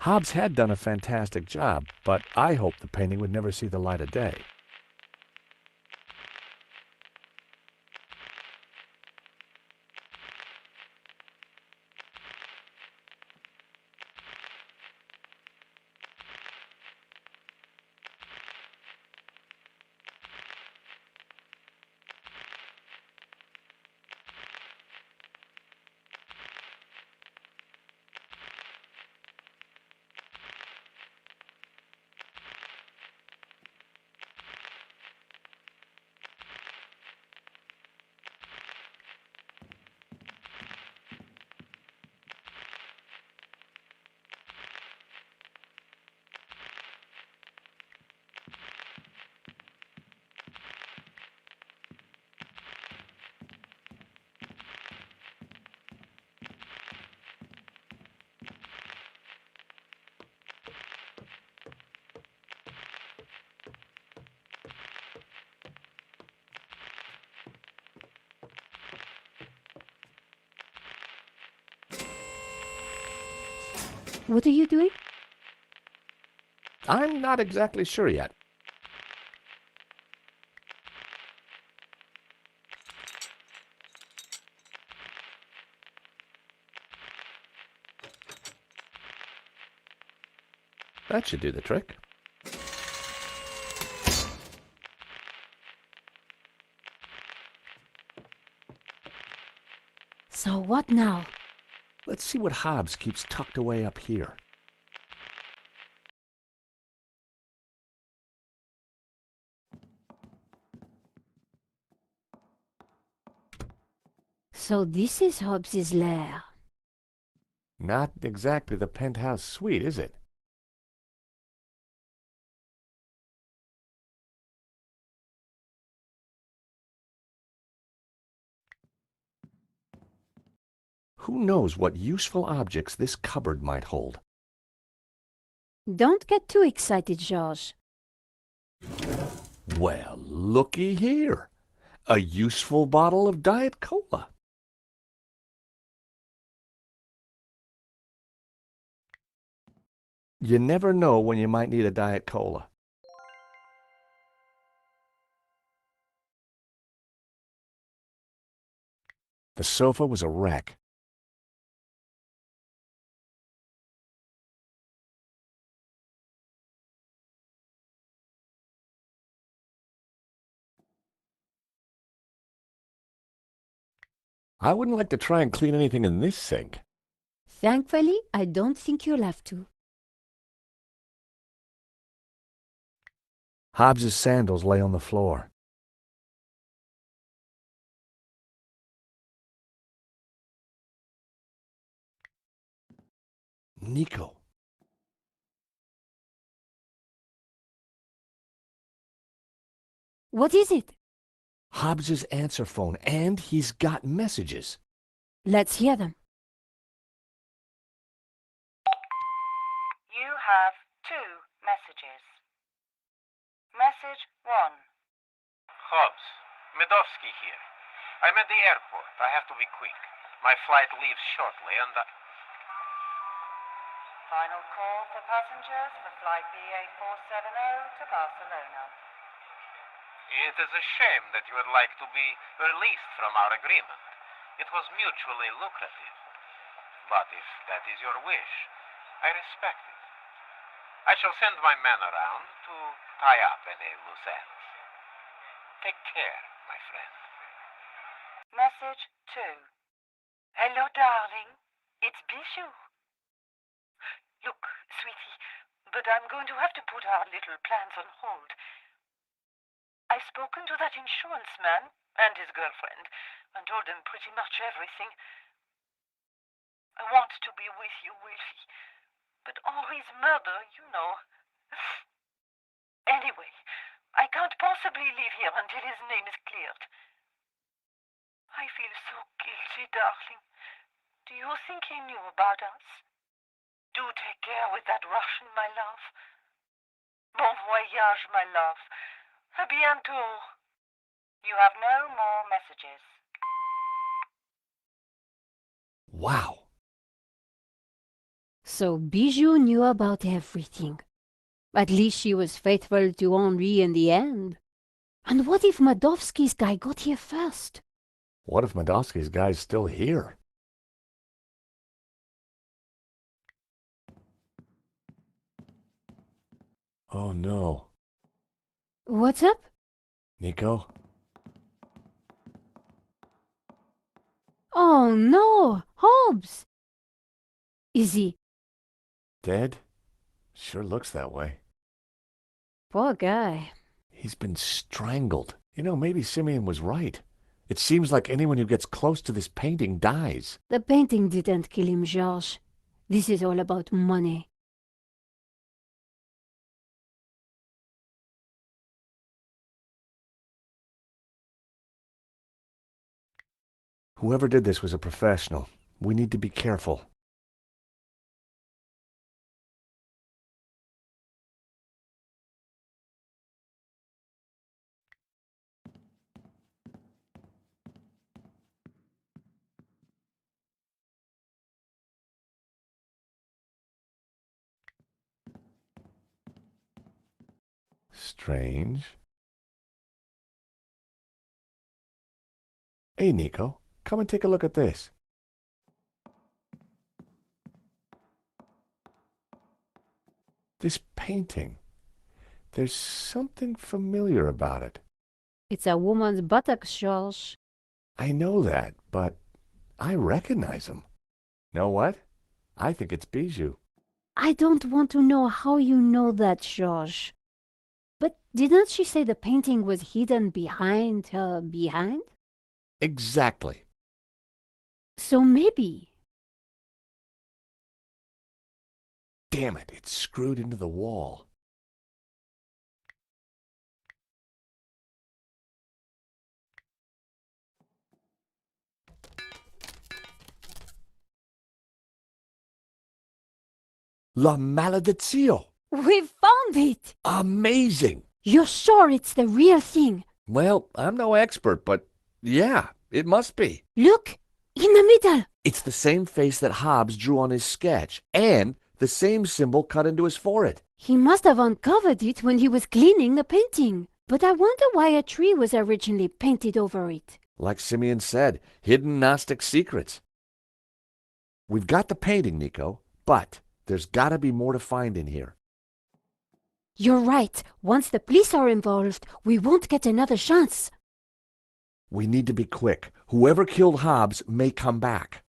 Hobbs had done a fantastic job, but I hoped the painting would never see the light of day. What are you doing? I'm not exactly sure yet. That should do the trick. So what now? Let's see what Hobbs keeps tucked away up here. So this is Hobbs's lair. Not exactly the penthouse suite, is it? Who knows what useful objects this cupboard might hold? Don't get too excited, George. Well, looky here. A useful bottle of Diet Cola. You never know when you might need a Diet Cola. The sofa was a wreck. I wouldn't like to try and clean anything in this sink. Thankfully, I don't think you'll have to. Hobbs's sandals lay on the floor. Nico. What is it? Hobbs's answer phone, and he's got messages. Let's hear them. You have 2 messages. Message 1. Hobbs, Medovsky here. I'm at the airport. I have to be quick. My flight leaves shortly and... Final call for passengers for flight BA470 to Barcelona. It is a shame that you would like to be released from our agreement. It was mutually lucrative. But if that is your wish, I respect it. I shall send my men around to tie up any loose ends. Take care, my friend. Message 2. Hello, darling. It's Bijou. Look, sweetie, but I'm going to have to put our little plans on hold. I've spoken to that insurance man and his girlfriend and told them pretty much everything. I want to be with you, Wilfie, but Henri's murder, you know. Anyway, I can't possibly leave here until his name is cleared. I feel so guilty, darling. Do you think he knew about us? Do take care with that Russian, my love. Bon voyage, my love. À bientôt. You have no more messages. Wow. So Bijou knew about everything. At least she was faithful to Henri in the end. And what if Madovsky's guy got here first? What if Madovsky's guy's still here? Oh no. What's up? Nico? Oh no! Hobbs! Is he? Dead? Sure looks that way. Poor guy. He's been strangled. You know, maybe Simeon was right. It seems like anyone who gets close to this painting dies. The painting didn't kill him, Georges. This is all about money. Whoever did this was a professional. We need to be careful. Strange. Hey, Nico, come and take a look at this. This painting. There's something familiar about it. It's a woman's buttocks, Georges. I know that, but I recognize him. Know what? I think it's Bijou. I don't want to know how you know that, Georges. But didn't she say the painting was hidden behind her behind? Exactly. So maybe. Damn it, it's screwed into the wall. La Maledizio! We found it! Amazing! You're sure it's the real thing? Well, I'm no expert, but yeah, it must be. Look! In the middle! It's the same face that Hobbs drew on his sketch, and the same symbol cut into his forehead. He must have uncovered it when he was cleaning the painting. But I wonder why a tree was originally painted over it. Like Simeon said, hidden Gnostic secrets. We've got the painting, Nico, but there's gotta be more to find in here. You're right. Once the police are involved, we won't get another chance. We need to be quick. Whoever killed Hobbs may come back.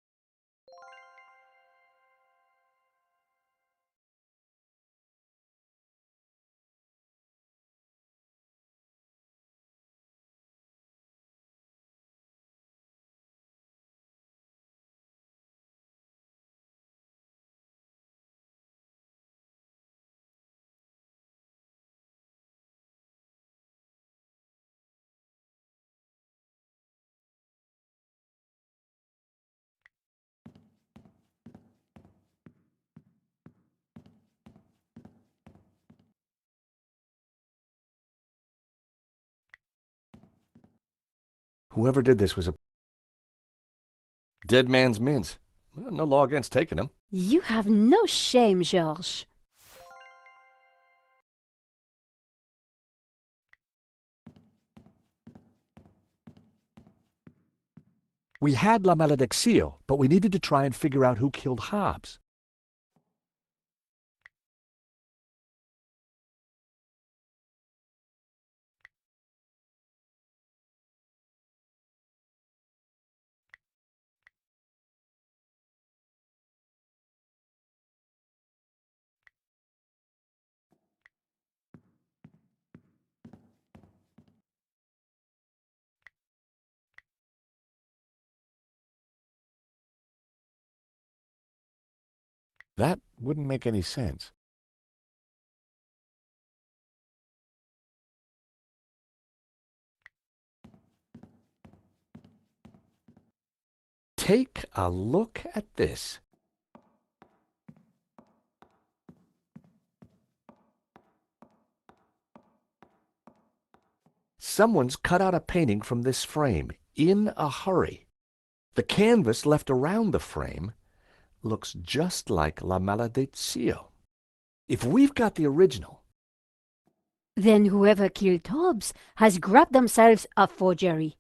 Whoever did this was a dead man's mince. Well, no law against taking him. You have no shame, Georges. We had La Malediccio, but we needed to try and figure out who killed Hobbs. That wouldn't make any sense. Take a look at this. Someone's cut out a painting from this frame in a hurry. The canvas left around the frame looks just like La Maledizio. If we've got the original, Then whoever killed Hobbs has grabbed themselves a forgery.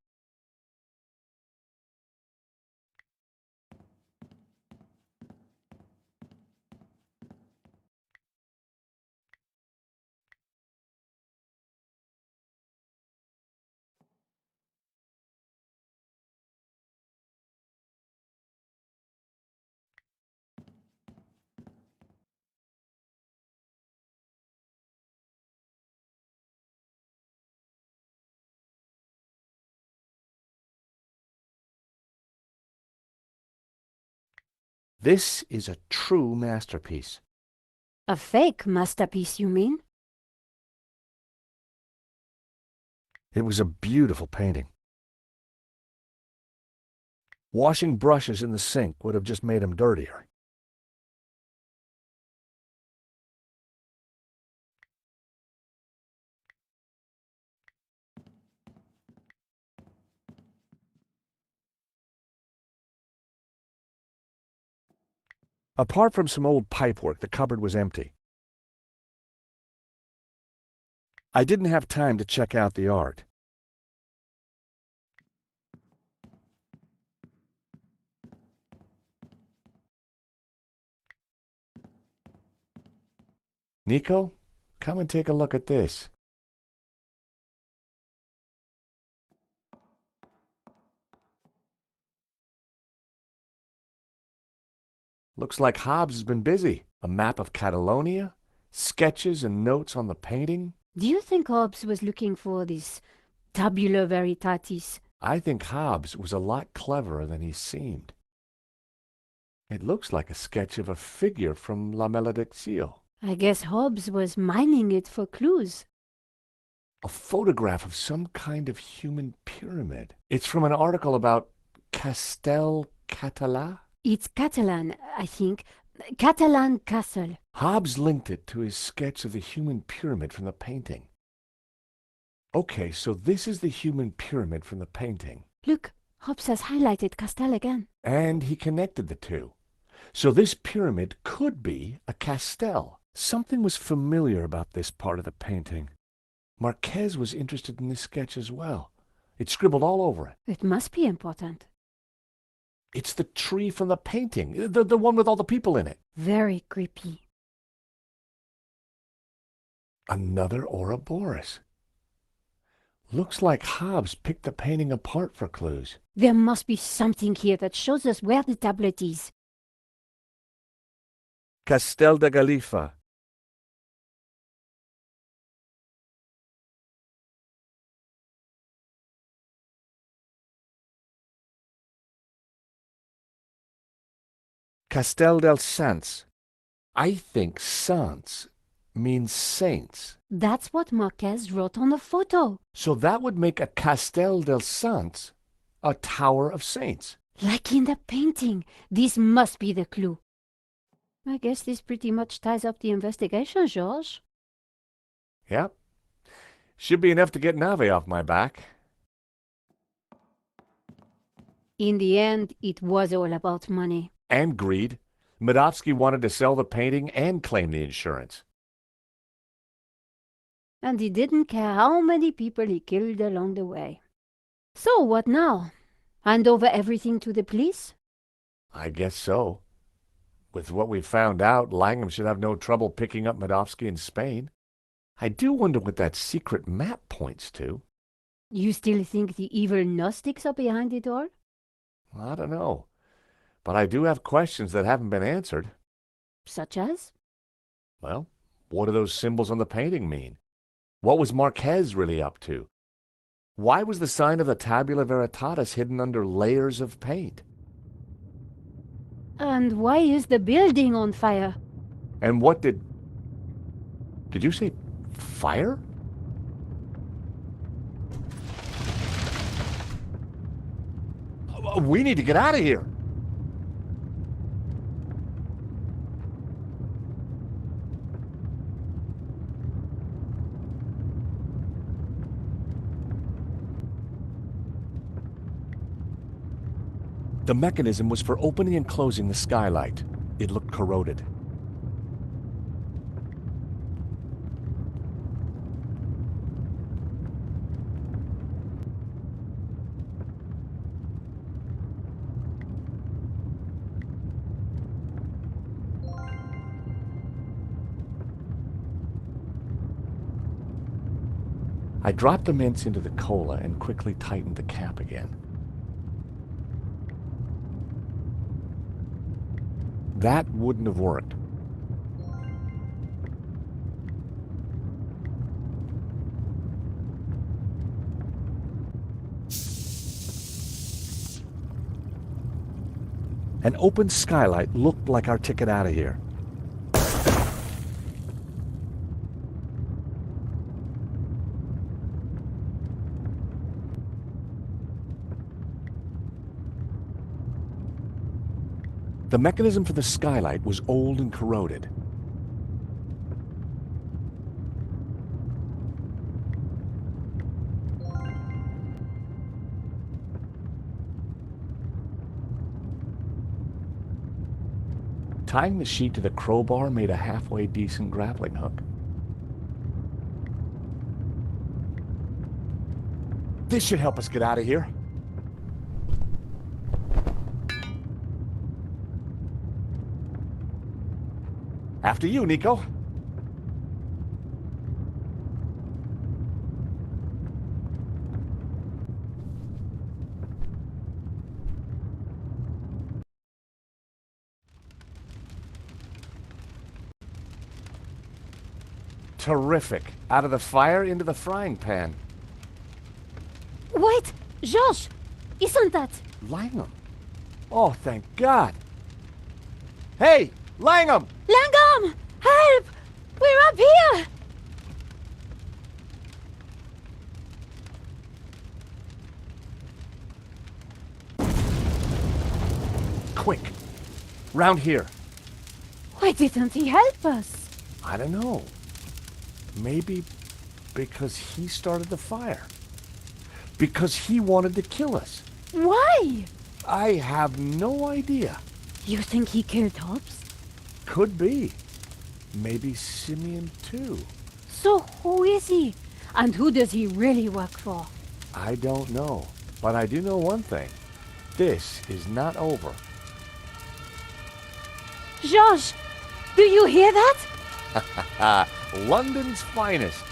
this is a true masterpiece. A fake masterpiece, you mean? It was a beautiful painting. Washing brushes in the sink would have just made them dirtier. Apart from some old pipework, the cupboard was empty. I didn't have time to check out the art. Nico, come and take a look at this. Looks like Hobbs has been busy. A map of Catalonia, sketches and notes on the painting. Do you think Hobbs was looking for this tabula veritatis? I think Hobbs was a lot cleverer than he seemed. It looks like a sketch of a figure from La Maledizio. I guess Hobbs was mining it for clues. A photograph of some kind of human pyramid. It's from an article about Castel Català. It's Catalan, I think. Catalan castle. Hobbs linked it to his sketch of the human pyramid from the painting. Okay, so this is the human pyramid from the painting. Look, Hobbs has highlighted Castel again. And he connected the two. So this pyramid could be a castel. Something was familiar about this part of the painting. Marquez was interested in this sketch as well. It's scribbled all over it. It must be important. It's the tree from the painting, the one with all the people in it. Very creepy. Another Ouroboros. Looks like Hobbs picked the painting apart for clues. There must be something here that shows us where the tablet is. Castel de Gallifa. Castel del Sants. I think Sants means saints. That's what Marquez wrote on the photo. So that would make a Castel del Sants a tower of saints. Like in the painting. This must be the clue. I guess this pretty much ties up the investigation, George. Yep. Should be enough to get Nave off my back. In the end, it was all about money. And greed. Medovsky wanted to sell the painting and claim the insurance. And he didn't care how many people he killed along the way. So what now? Hand over everything to the police? I guess so. With what we found out, Langham should have no trouble picking up Medovsky in Spain. I do wonder what that secret map points to. You still think the evil Gnostics are behind it all? I don't know. But I do have questions that haven't been answered. Such as? Well, what do those symbols on the painting mean? What was Marquez really up to? Why was the sign of the Tabula Veritatis hidden under layers of paint? And why is the building on fire? And what did you say fire? We need to get out of here. The mechanism was for opening and closing the skylight. It looked corroded. I dropped the mints into the cola and quickly tightened the cap again. That wouldn't have worked. An open skylight looked like our ticket out of here. The mechanism for the skylight was old and corroded. Tying the sheet to the crowbar made a halfway decent grappling hook. This should help us get out of here. After you, Nico. Terrific. Out of the fire into the frying pan. Wait! George! Isn't that... Langham. Oh, thank God. Hey, Langham! Langham! Help! We're up here! Quick. Round here. Why didn't he help us? I don't know. Maybe because he started the fire. Because he wanted to kill us. Why? I have no idea. You think he killed Hobbs? Could be. Maybe Simeon too. So who is he? And who does he really work for? I don't know. But I do know one thing. This is not over. George! Do you hear that? London's finest.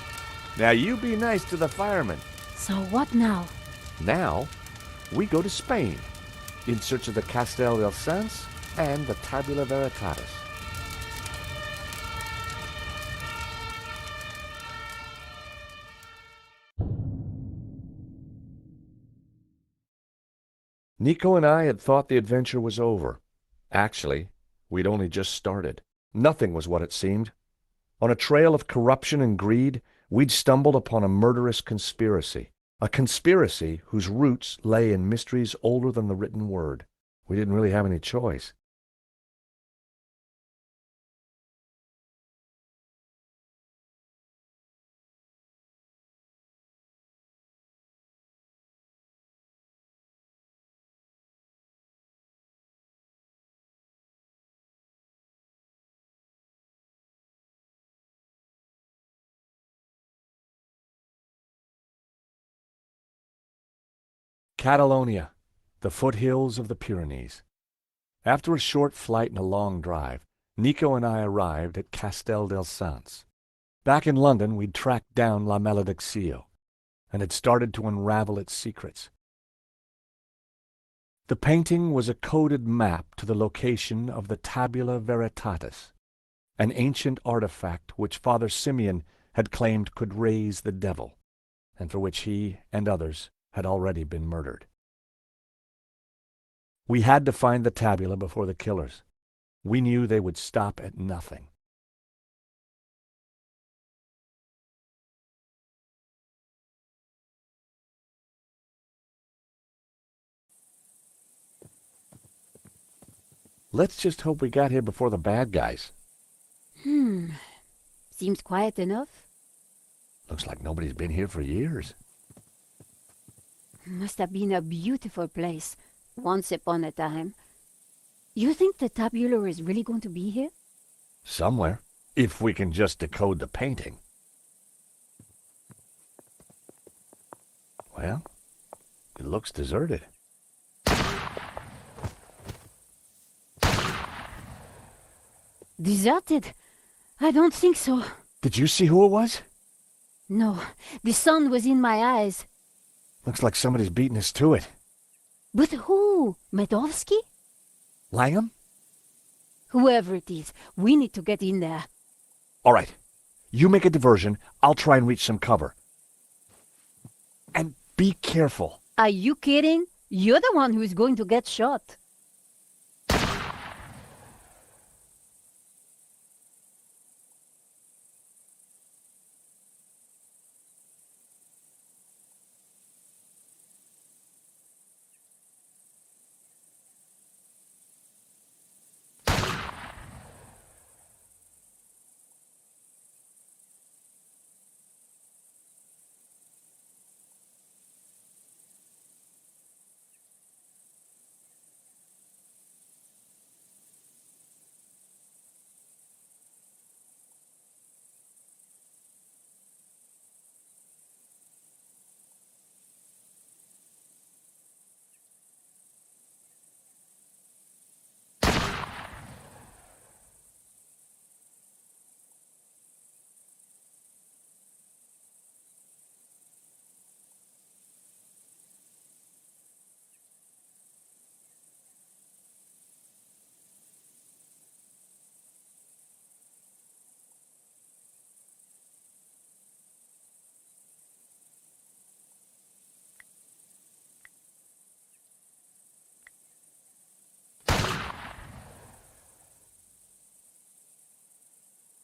Now you be nice to the firemen. So what now? Now, we go to Spain, in search of the Castel del Sans and the Tabula Veritatis. Nico and I had thought the adventure was over. Actually, we'd only just started. Nothing was what it seemed. On a trail of corruption and greed, we'd stumbled upon a murderous conspiracy. A conspiracy whose roots lay in mysteries older than the written word. We didn't really have any choice. Catalonia, the foothills of the Pyrenees. After a short flight and a long drive, Nico and I arrived at Castel del Sans. Back in London, we'd tracked down La Malediccio and had started to unravel its secrets. The painting was a coded map to the location of the Tabula Veritatis, an ancient artifact which Father Simeon had claimed could raise the devil, and for which he and others had already been murdered. We had to find the tabula before the killers. We knew they would stop at nothing. Let's just hope we got here before the bad guys. Seems quiet enough. Looks like nobody's been here for years. Must have been a beautiful place, once upon a time. You think the tabular is really going to be here? Somewhere. If we can just decode the painting. Well, it looks deserted. Deserted? I don't think so. Did you see who it was? No, the sun was in my eyes. Looks like somebody's beating us to it. But who? Medovsky? Langham? Whoever it is, we need to get in there. All right. You make a diversion. I'll try and reach some cover. And be careful. Are you kidding? You're the one who's going to get shot.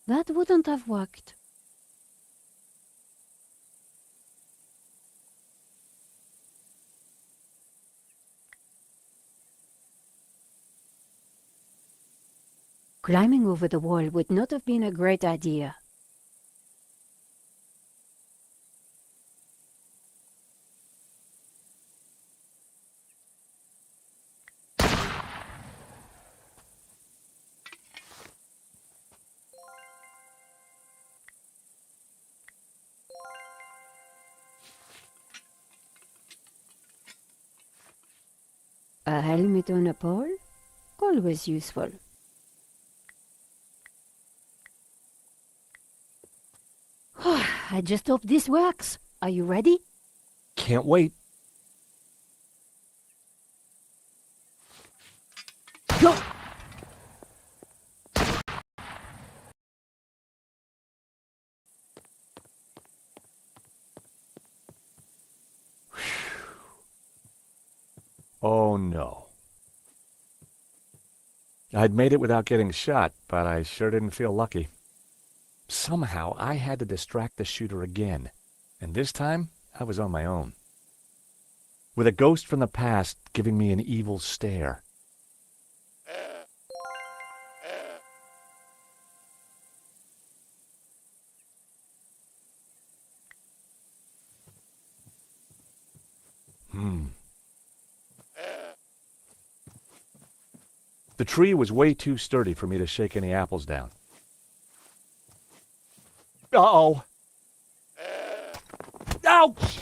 That wouldn't have worked. Climbing over the wall would not have been a great idea. A helmet on a pole? Always useful. I just hope this works. Are you ready? Can't wait. Go! Oh no. I'd made it without getting shot, but I sure didn't feel lucky. Somehow I had to distract the shooter again, and this time I was on my own. With a ghost from the past giving me an evil stare. The tree was way too sturdy for me to shake any apples down. Uh-oh! Ouch!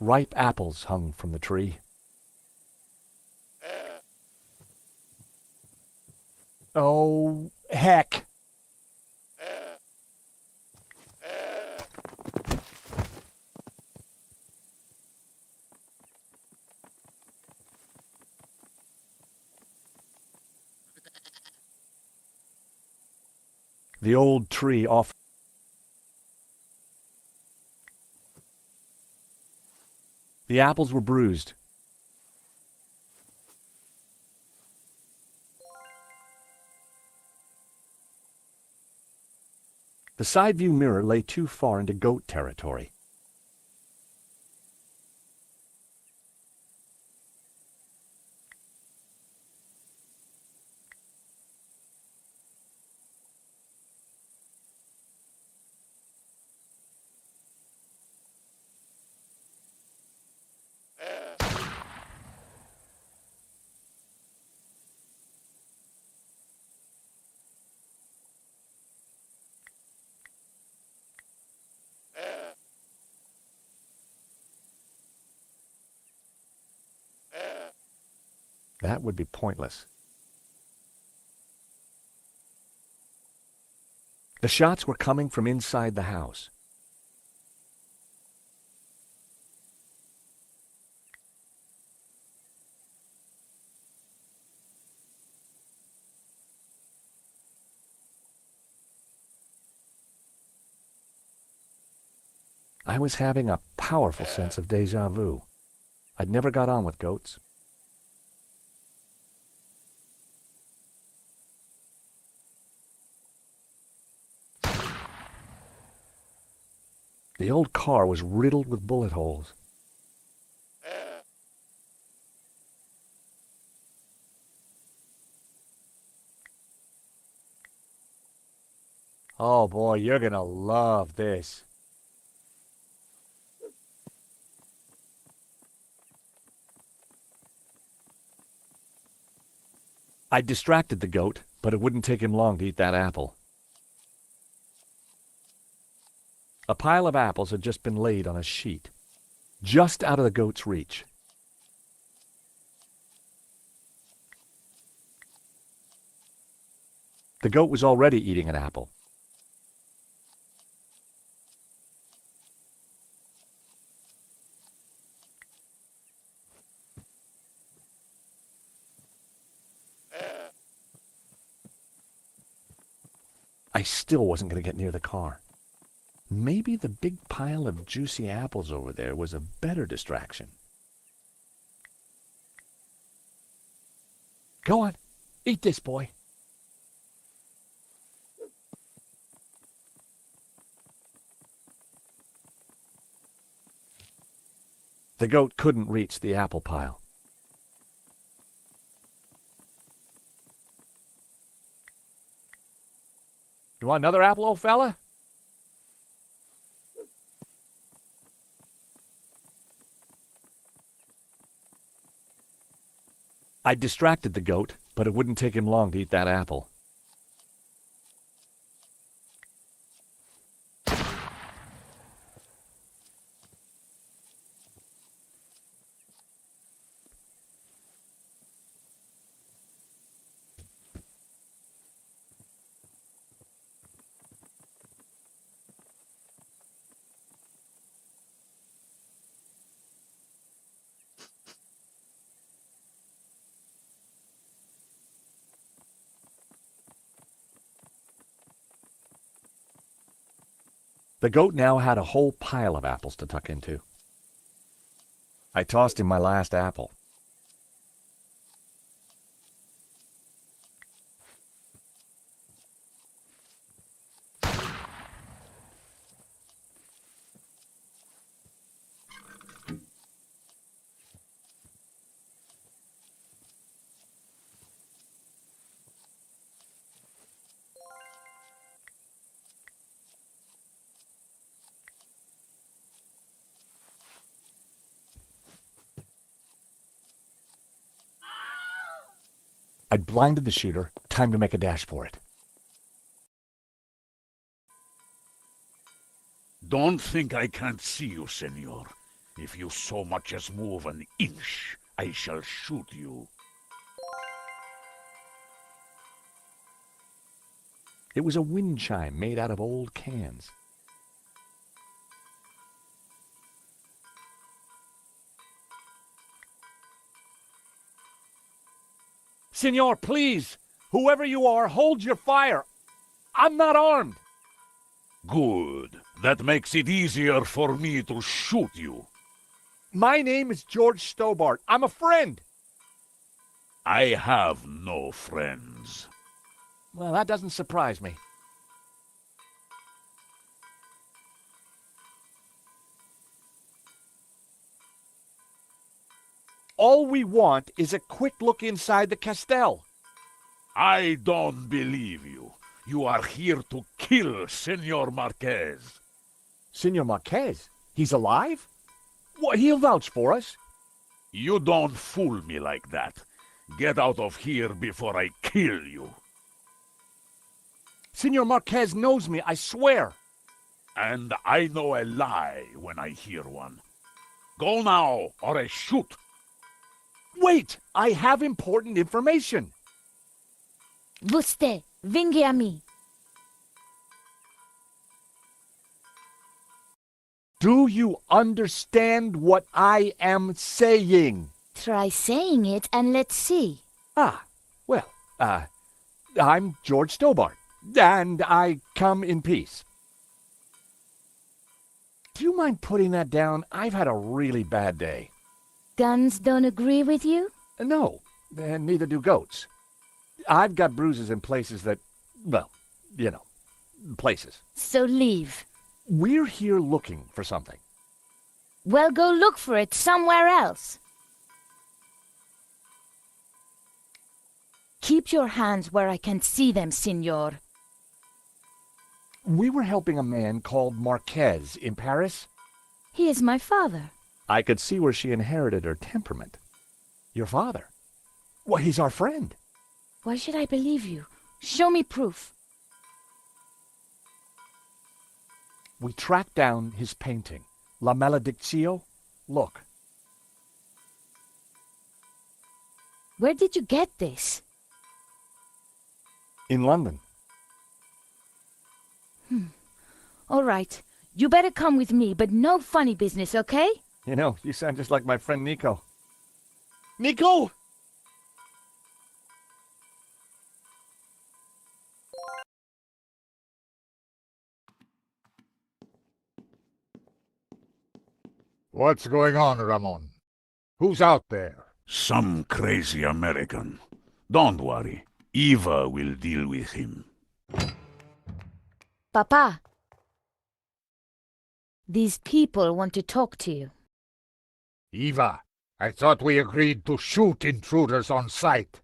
Ripe apples hung from the tree. Oh, heck! The old tree off. The apples were bruised. The side view mirror lay too far into goat territory. That would be pointless. The shots were coming from inside the house. I was having a powerful sense of déjà vu. I'd never got on with goats. The old car was riddled with bullet holes. Oh boy, you're gonna love this. I distracted the goat, but it wouldn't take him long to eat that apple. A pile of apples had just been laid on a sheet, just out of the goat's reach. The goat was already eating an apple. I still wasn't going to get near the car. Maybe the big pile of juicy apples over there was a better distraction. Go on, eat this, boy. The goat couldn't reach the apple pile. You want another apple, old fella? I distracted the goat, but it wouldn't take him long to eat that apple. The goat now had a whole pile of apples to tuck into. I tossed him my last apple. I'd blinded the shooter. Time to make a dash for it. Don't think I can't see you, senor. If you so much as move an inch, I shall shoot you. It was a wind chime made out of old cans. Senor, please! Whoever you are, hold your fire! I'm not armed! Good. That makes it easier for me to shoot you. My name is George Stobart. I'm a friend! I have no friends. Well, that doesn't surprise me. All we want is a quick look inside the castell. I don't believe you. You are here to kill Senor Marquez. Senor Marquez? He's alive? What, he'll vouch for us. You don't fool me like that. Get out of here before I kill you. Senor Marquez knows me, I swear. And I know a lie when I hear one. Go now, or I shoot. Wait! I have important information! Vuste, vinghi a mi. Do you understand what I am saying? Try saying it and let's see. Ah, well, I'm George Stobart, and I come in peace. Do you mind putting that down? I've had a really bad day. Guns don't agree with you? No, and neither do goats. I've got bruises in places that, well, you know, places. So leave. We're here looking for something. Well, go look for it somewhere else. Keep your hands where I can see them, Signor. We were helping a man called Marquez in Paris. He is my father. I could see where she inherited her temperament. Your father? Well, he's our friend. Why should I believe you? Show me proof. We tracked down his painting, La Maledictio. Look. Where did you get this? In London. All right. You better come with me, but no funny business, okay? You know, you sound just like my friend Nico. Nico! What's going on, Ramon? Who's out there? Some crazy American. Don't worry. Eva will deal with him. Papa. These people want to talk to you. Eva, I thought we agreed to shoot intruders on sight.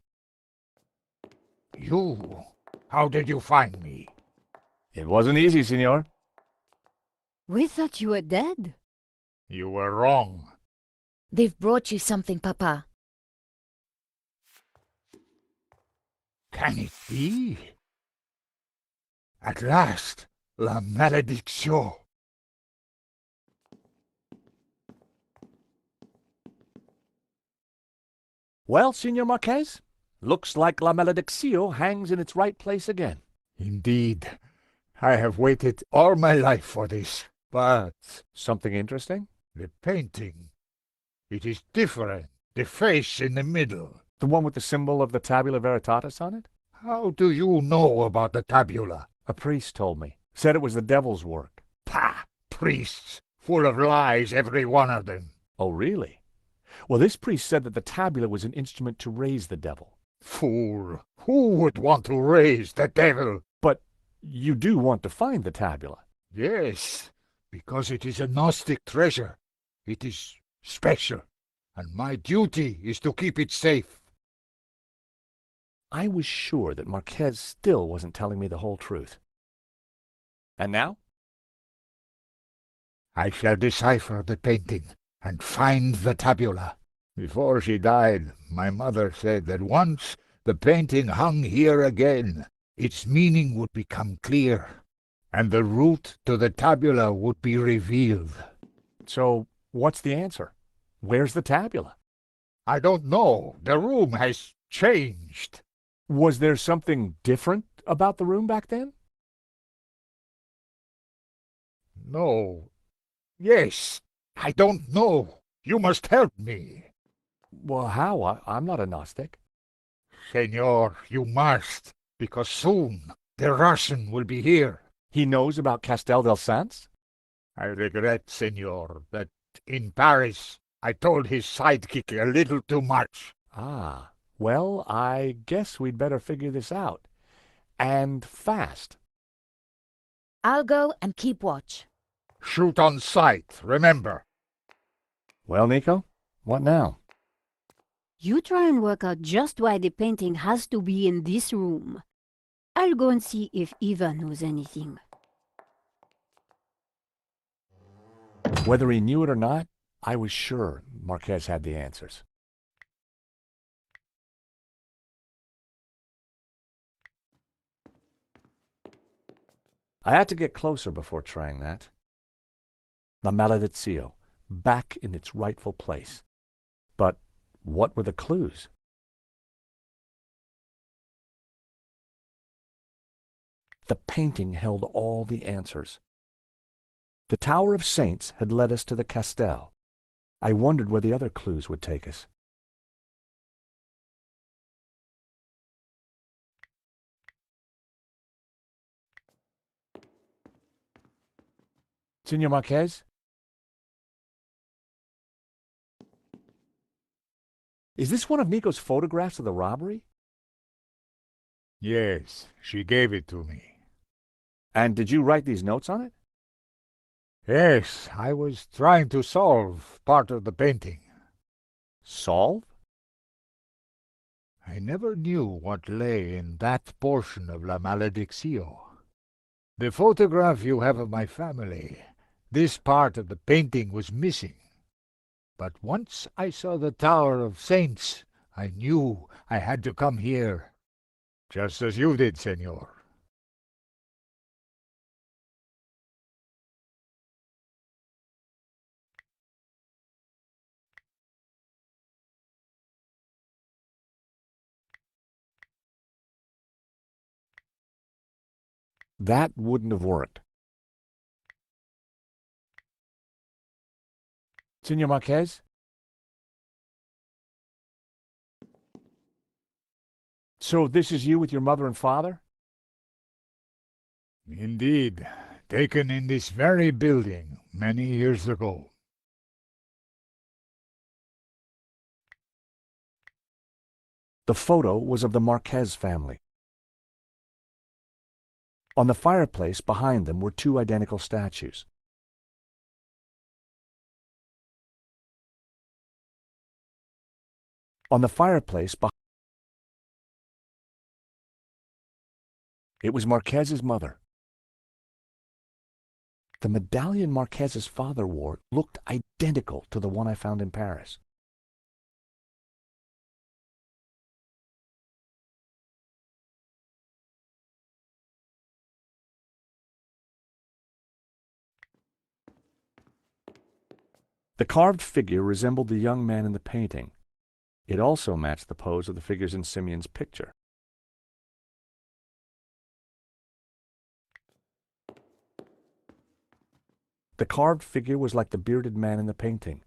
You? How did you find me? It wasn't easy, senor. We thought you were dead. You were wrong. They've brought you something, Papa. Can it be? At last, La Maledictio. Well, Senor Marquez, looks like La Maledictio hangs in its right place again. Indeed, I have waited all my life for this. But Something interesting? the painting, it is different. The face in the middle. The one with the symbol of the Tabula Veritatis on it? How do you know about the tabula? A priest told me. Said it was the devil's work. Pah! Priests, full of lies, every one of them. Oh, really? Well, this priest said that the tabula was an instrument to raise the devil. Fool! Who would want to raise the devil? But you do want to find the tabula. Yes, because it is a Gnostic treasure. It is special, and my duty is to keep it safe. I was sure that Marquez still wasn't telling me the whole truth. And now? I shall decipher the painting and find the tabula. Before she died, my mother said that once the painting hung here again, its meaning would become clear, and the route to the tabula would be revealed. So, what's the answer? Where's the tabula? I don't know. The room has changed. Was there something different about the room back then? No. Yes. I don't know. You must help me. Well, how? I'm not a Gnostic. Senor, you must, because soon the Russian will be here. He knows about Castel del Sans? I regret, senor, that in Paris I told his sidekick a little too much. Ah, well, I guess we'd better figure this out. And fast. I'll go and keep watch. Shoot on sight, remember. Well, Nico, what now? You try and work out just why the painting has to be in this room. I'll go and see if Eva knows anything. Whether he knew it or not, I was sure Marquez had the answers. I had to get closer before trying that. La Maledictio, back in its rightful place. But What were the clues? The painting held all the answers. The Tower of Saints had led us to the Castel. I wondered where the other clues would take us. Senor Marquez? Is this one of Nico's photographs of the robbery? Yes, she gave it to me. And did you write these notes on it? Yes, I was trying to solve part of the painting. Solve? I never knew what lay in that portion of La Malediccio. The photograph you have of my family, this part of the painting was missing. But once I saw the Tower of Saints, I knew I had to come here. Just as you did, senor. That wouldn't have worked. Senor Marquez? So this is you with your mother and father? Indeed, taken in this very building many years ago. The photo was of the Marquez family. On the fireplace behind them were two identical statues. On the fireplace behind it was Marquez's mother. The medallion Marquez's father wore looked identical to the one I found in Paris. The carved figure resembled the young man in the painting. It also matched the pose of the figures in Simeon's picture. The carved figure was like the bearded man in the painting.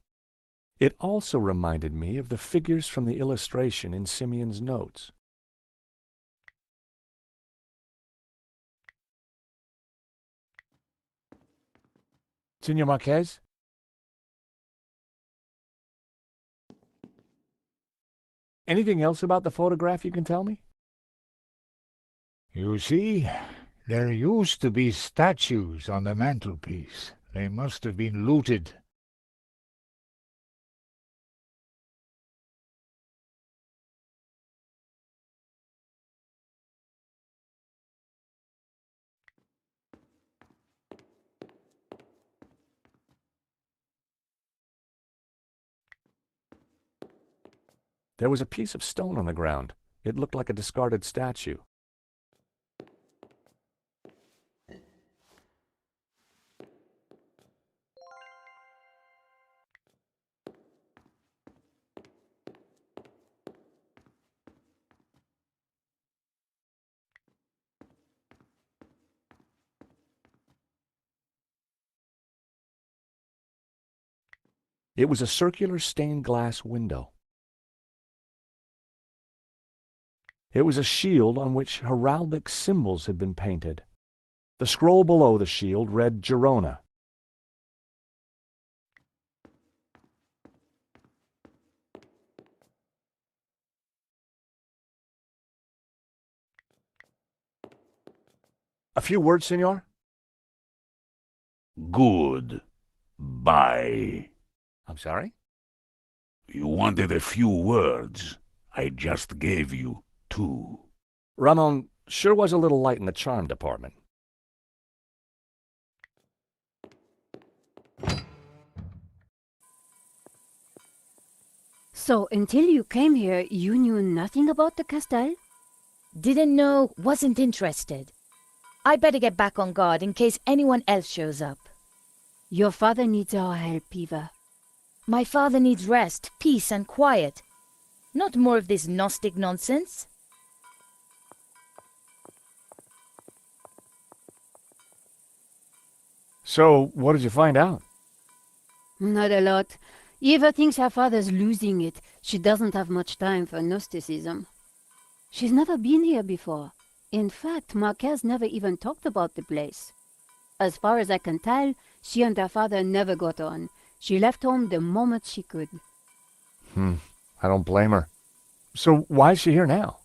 It also reminded me of the figures from the illustration in Simeon's notes. Senor Marquez? Anything else about the photograph you can tell me? You see, there used to be statues on the mantelpiece. They must have been looted. There was a piece of stone on the ground. It looked like a discarded statue. It was a circular stained glass window. It was a shield on which heraldic symbols had been painted. The scroll below the shield read Girona. A few words, senor? Good. Bye. I'm sorry? You wanted a few words. I just gave you 2. Ramon sure was a little light in the charm department. So, until you came here, you knew nothing about the Castel? Didn't know, wasn't interested. I better get back on guard in case anyone else shows up. Your father needs our help, Eva. My father needs rest, peace, and quiet. Not more of this Gnostic nonsense. So, what did you find out? Not a lot. Eva thinks her father's losing it. She doesn't have much time for Gnosticism. She's never been here before. In fact, Marquez never even talked about the place. As far as I can tell, she and her father never got on. She left home the moment she could. I don't blame her. So, why is she here now?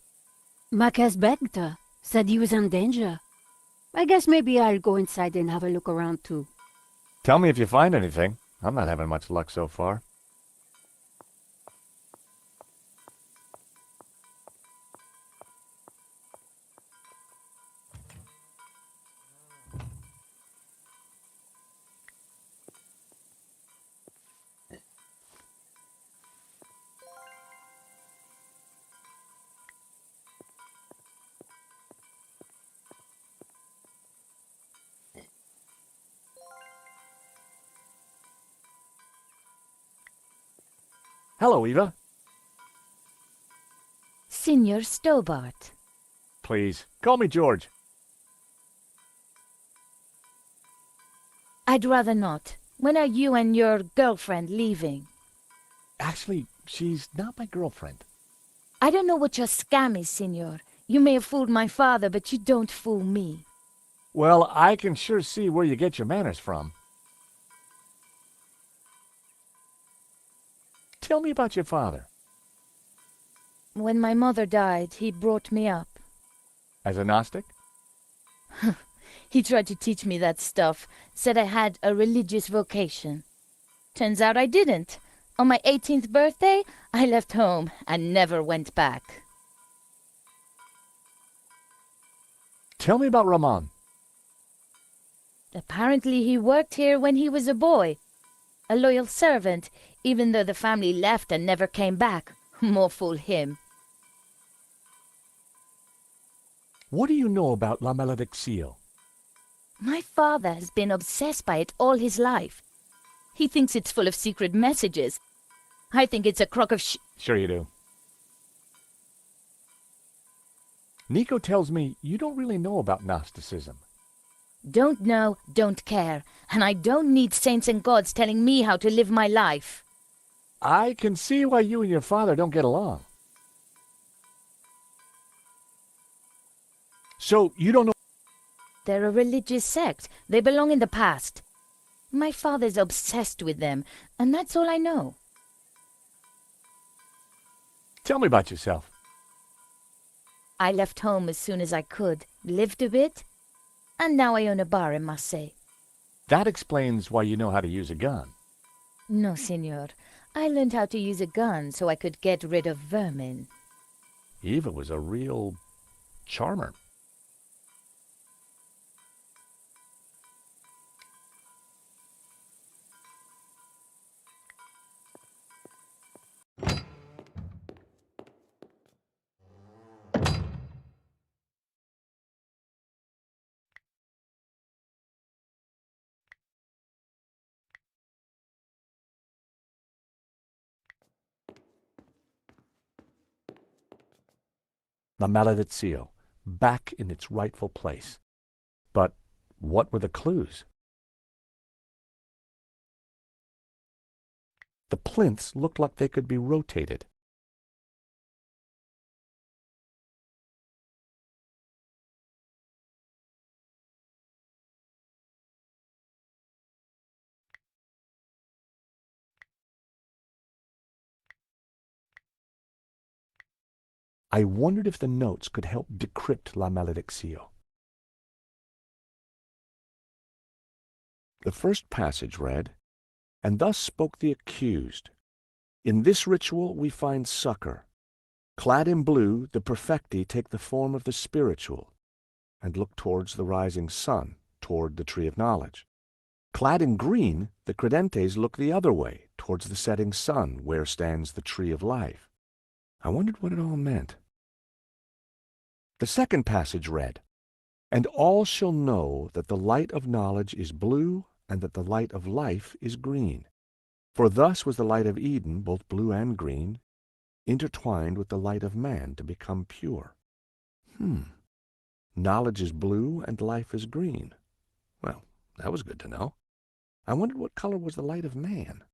Marquez begged her, said he was in danger. I guess maybe I'll go inside and have a look around too. Tell me if you find anything. I'm not having much luck so far. Hello, Eva. Signor Stobart. Please, call me George. I'd rather not. When are you and your girlfriend leaving? Actually, she's not my girlfriend. I don't know what your scam is, Signor. You may have fooled my father, but you don't fool me. Well, I can sure see where you get your manners from. Tell me about your father. When my mother died, he brought me up. As a Gnostic? He tried to teach me that stuff, said I had a religious vocation. Turns out I didn't. On my 18th birthday, I left home and never went back. Tell me about Ramon. Apparently he worked here when he was a boy. A loyal servant, even though the family left and never came back. More fool him. What do you know about La Malediccio? My father has been obsessed by it all his life. He thinks it's full of secret messages. I think it's a crock of Sure you do. Nico tells me you don't really know about Gnosticism. Don't know, don't care. And I don't need saints and gods telling me how to live my life. I can see why you and your father don't get along. So, you don't know... They're a religious sect. They belong in the past. My father's obsessed with them, and that's all I know. Tell me about yourself. I left home as soon as I could, lived a bit, and now I own a bar in Marseille. That explains why you know how to use a gun. No, senor. I learned how to use a gun so I could get rid of vermin. Eva was a real charmer. La Malediccio, back in its rightful place. But what were the clues? The plinths looked like they could be rotated. I wondered if the notes could help decrypt La Malediccio. The first passage read, "And thus spoke the accused. In this ritual we find succor. Clad in blue, the perfecti take the form of the spiritual, and look towards the rising sun, toward the tree of knowledge. Clad in green, the credentes look the other way, towards the setting sun, where stands the tree of life." I wondered what it all meant. The second passage read, "And all shall know that the light of knowledge is blue, and that the light of life is green. For thus was the light of Eden, both blue and green. intertwined with the light of man to become pure. Knowledge is blue and life is green. Well, that was good to know. I wondered what color was the light of man.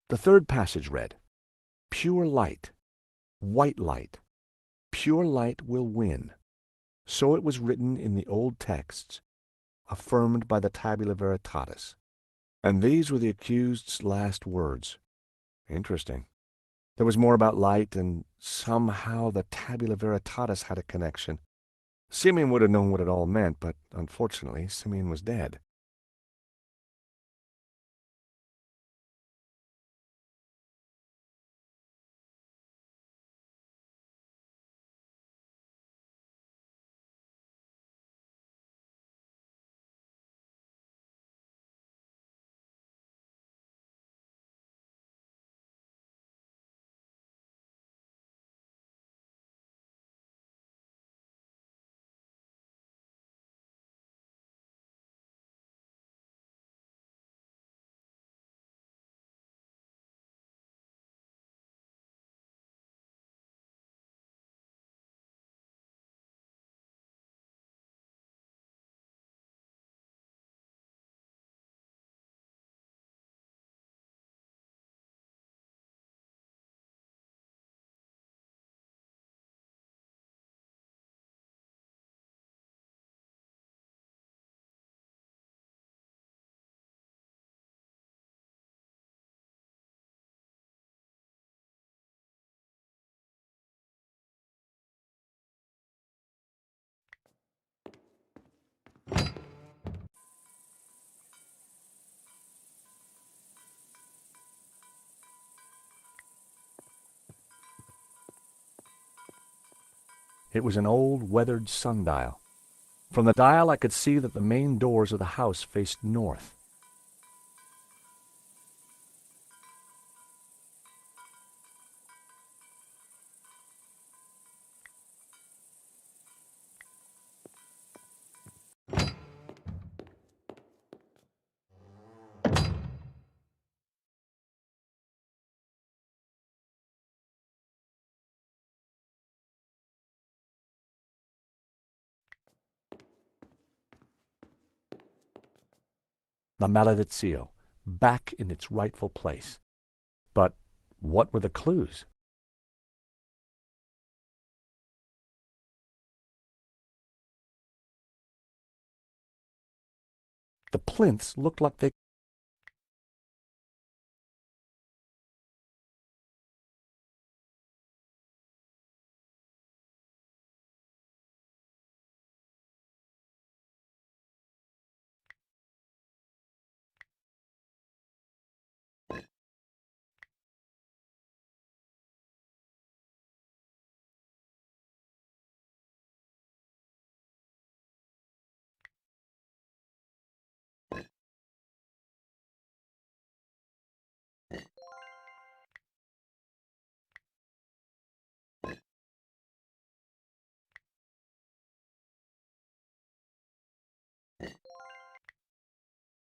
The third passage read, Pure light, white light, pure light will win. So it was written in the old texts, affirmed by the Tabula Veritatis. And these were the accused's last words. Interesting. There was more about light, and somehow the Tabula Veritatis had a connection. Simeon would have known what it all meant, but unfortunately, Simeon was dead. It was an old, weathered sundial. From the dial I could see that the main doors of the house faced north. The Maledizio, back in its rightful place. But what were the clues? The plinths looked like they